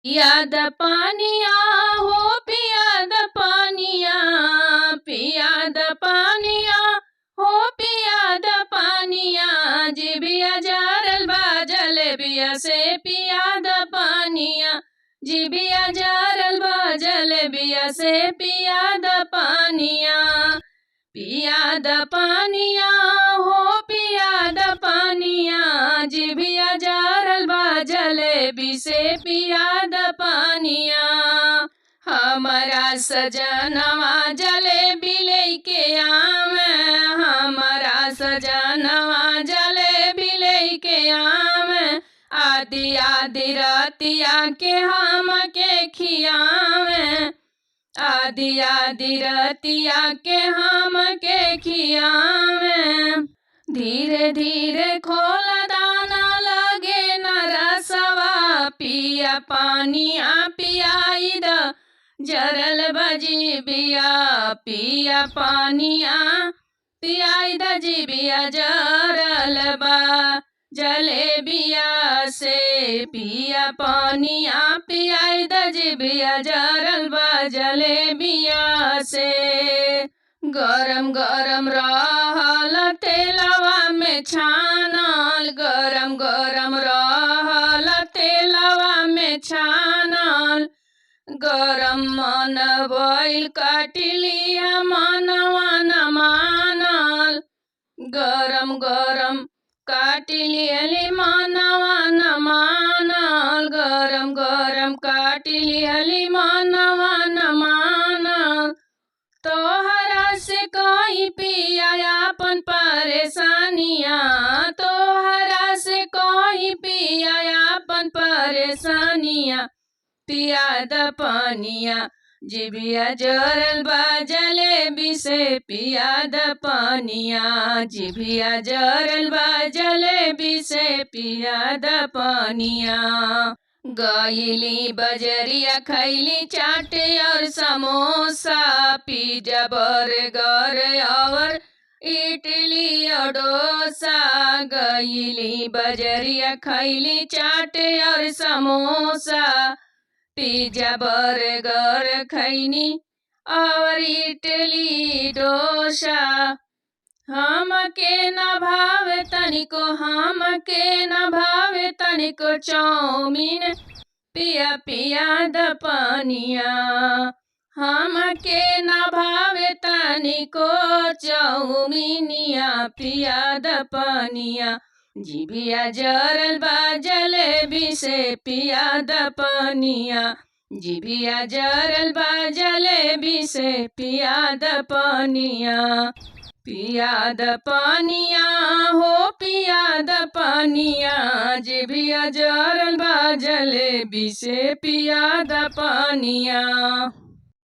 पियाद पानिया हो पियाद पानिया, पियाद पानिया हो पियाद पानिया, जिबिया जारल बा जलेबिया से पियाद पानिया, जिबिया जारल बा जलेबिया से पियाद पानिया। पियाद पानिया हो पियाद पानिया, जिबिया जारल बा जलेबी से पियाद पानिया। हमारा सजनवा जलेबी लेके आवे, हमारा सजनवा जलेबी लेके आवे, आदि आदि रातिया के हम के खियावे, आदि आदि रतिया के हम के खियावे। धीरे धीरे खोला दाना लगे न रसवा, पिया पानिया पियाई द जरल बजीबिया, पिया पानिया पियाई द जीबिया जरल बा जलेबिया से, पिया पानिया पियाई द जीबिया जरल बा जलेबिया से। गरम गरम रहल तेलवा में छानल, गरम गरम रहल तेलवा में छानल, गरम मन भइल काटिलिया मनवा न मानल, गरम गरम काटिलियली मनवा न मानल, गरम गरम काटिलियली मनवा न मानल। तोहरा से कोई पिया अपन परेशानिया, तोहरा से कोई पिया अपन परेशानिया, पियाद पानिया जिबिया जरल बा जलेबी से, पियाद पानिया जिबिया जरल बा जलेबी से, पियाद पानिया। गईली बजरिया खैली चाट और समोसा, पिज्जा बर्गर और इडली और डोसा, गईली बजरिया खैली चाट और समोसा, पिज्जा बर्गर खैनी और इडली डोसा। हम के न भावे तनिको, हम के न भावे तनिको चाउमीन, पिया पियाद पानिया, हम के न भावे तनिको चाउमीनिया, पियाद पानिया जिबिया जरल बा जलेबी से, पियाद पानिया जिबिया जरल बा जलेबी से, पियाद पानिया। पियाद पानिया हो पियाद पानिया, जिबिया जरल बा जलेबी से, पियाद पानिया।